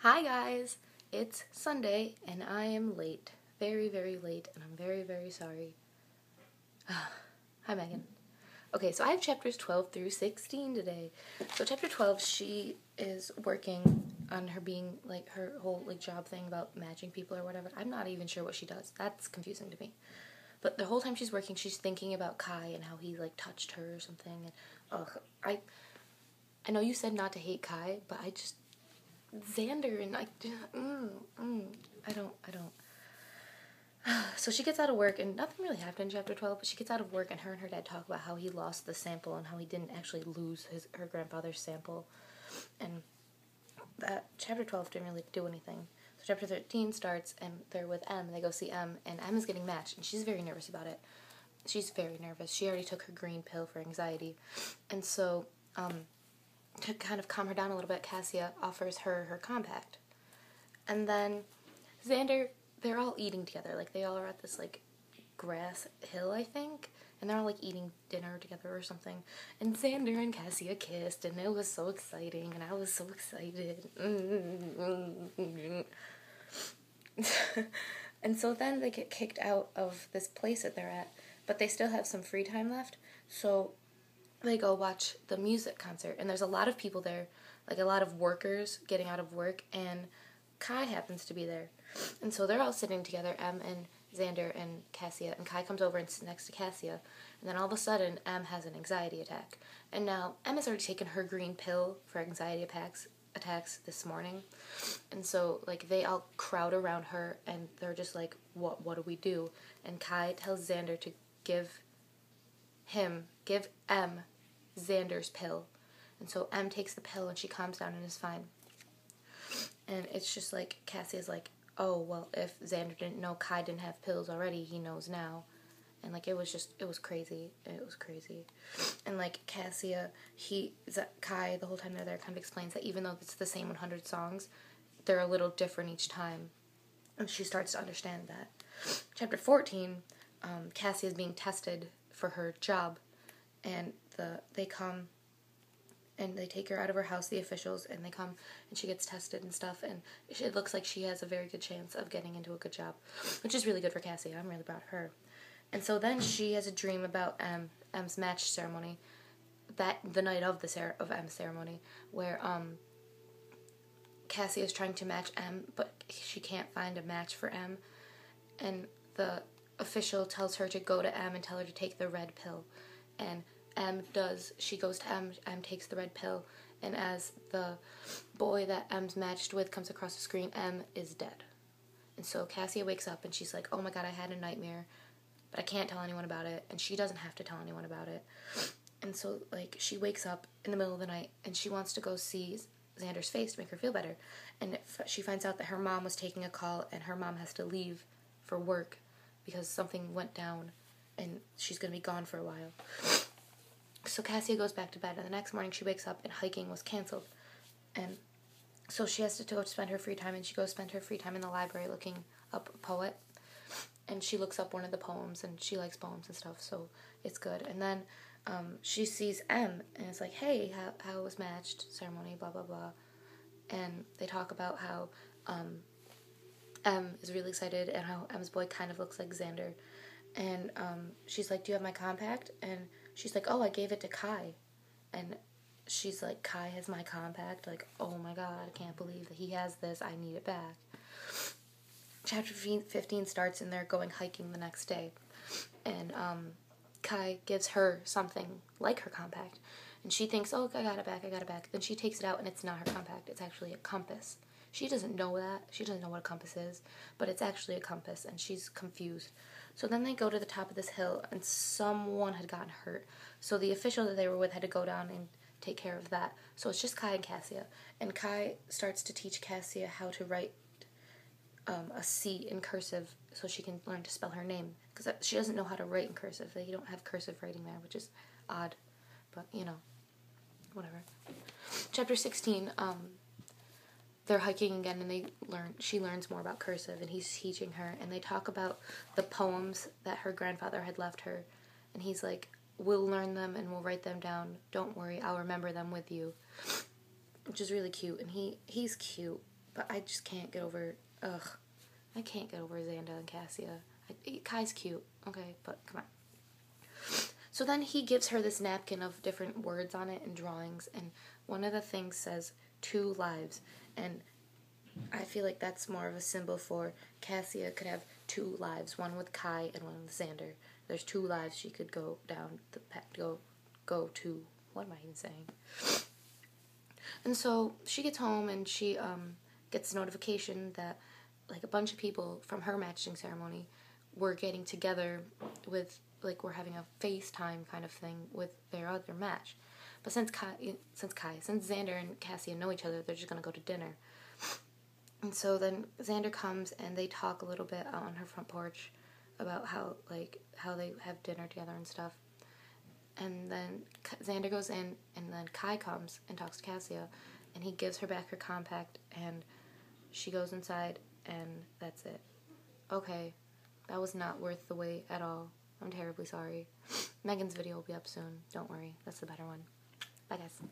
Hi guys, it's Sunday and I am late. Very, very late, and I'm very, very sorry. Hi Megan. Okay, so I have chapters 12 through 16 today. So chapter 12, she is working on her being, her whole, job thing about matching people or whatever. I'm not even sure what she does. That's confusing to me. But the whole time she's working, she's thinking about Kai and how he, touched her or something. And, I know you said not to hate Kai, but Xander and I don't. So she gets out of work, and nothing really happened in chapter 12, but she gets out of work, and her dad talk about how he lost the sample and how he didn't actually lose her grandfather's sample. And that chapter 12 didn't really do anything. So chapter 13 starts, and they're with M, and they go see M, and M is getting matched, and she's very nervous about it. She's very nervous. She already took her green pill for anxiety. And so, to kind of calm her down a little bit, Cassia offers her compact. And then Xander, they're all eating together. They all are at this, grass hill, I think. And they're all, eating dinner together or something. And Xander and Cassia kissed, and it was so exciting, and I was so excited. And so then they get kicked out of this place that they're at, but they still have some free time left. So they go watch the music concert, and there's a lot of people there, a lot of workers getting out of work, and Kai happens to be there. And so they're all sitting together, M and Xander and Cassia, and Kai comes over and sits next to Cassia, and then all of a sudden, M has an anxiety attack. And now, M has already taken her green pill for anxiety attacks this morning, and so, they all crowd around her, and they're just what do we do? And Kai tells Xander to give M Xander's pill. And so M takes the pill and she calms down and is fine. And it's just Cassia's oh, well, if Xander didn't know Kai didn't have pills already, he knows now. And it was crazy. It was crazy. And Cassia, Kai, the whole time they're there, kind of explains that even though it's the same 100 songs, they're a little different each time. And she starts to understand that. Chapter 14, Cassia is being tested for her job, and they come and they take her out of her house, the officials, and they come and she gets tested and stuff, and it looks like she has a very good chance of getting into a good job, which is really good for Cassia. I'm really proud of her. And so then she has a dream about M's match ceremony, the night of M's ceremony, where Cassia is trying to match M, but she can't find a match for M, and the official tells her to go to M and tell her to take the red pill, and she goes to M takes the red pill, and as the boy that M's matched with comes across the screen, M is dead. And so Cassia wakes up and she's like, oh my god, I had a nightmare, but I can't tell anyone about it, and she doesn't have to tell anyone about it. And so, she wakes up in the middle of the night, and she wants to go see Xander's face to make her feel better, and she finds out that her mom was taking a call, and her mom has to leave for work because something went down, and she's going to be gone for a while. So Cassia goes back to bed, and the next morning she wakes up and hiking was canceled. And so she has to go spend her free time, and she goes spend her free time in the library looking up a poet. And she looks up one of the poems, and she likes poems and stuff, so it's good. And then she sees M, and it's like, hey, how was matched ceremony, blah, blah, blah. And they talk about how M is really excited, and how M's boy kind of looks like Xander. And she's like, do you have my compact? And she's like, oh, I gave it to Kai. And she's like, Kai has my compact? Oh my god, I can't believe that he has this. I need it back. Chapter 15 starts, and they're going hiking the next day. And Kai gives her something like her compact. And she thinks, oh, I got it back. Then she takes it out, and it's not her compact. It's actually a compass. She doesn't know that. She doesn't know what a compass is. But it's actually a compass, and she's confused. So then they go to the top of this hill, and someone had gotten hurt. So the official that they were with had to go down and take care of that. So it's just Kai and Cassia. And Kai starts to teach Cassia how to write a C in cursive so she can learn to spell her name. Because she doesn't know how to write in cursive. They don't have cursive writing there, which is odd. But, whatever. Chapter 16, they're hiking again, and she learns more about cursive, and he's teaching her, and they talk about the poems that her grandfather had left her, and he's like, we'll learn them and we'll write them down, don't worry, I'll remember them with you, which is really cute. And he's cute. But I just can't get over, I can't get over Xander and Cassia. Kai's cute, okay, but come on. So then he gives her this napkin of different words on it and drawings, and one of the things says 2 lives, and I feel like that's more of a symbol for Cassia could have 2 lives, one with Kai and one with Xander. There's 2 lives she could go down the path, go to. What am I even saying? And so she gets home and she gets a notification that like a bunch of people from her matching ceremony were getting together with, like, we're having a FaceTime kind of thing with their other match. But since Xander and Cassia know each other, they're just gonna go to dinner. And so then Xander comes and they talk a little bit out on her front porch about how they have dinner together and stuff. And then Xander goes in, and then Kai comes and talks to Cassia, and he gives her back her compact, and she goes inside, and that's it. Okay, that was not worth the wait at all. I'm terribly sorry. Megan's video will be up soon. Don't worry, that's the better one. Bye, guys.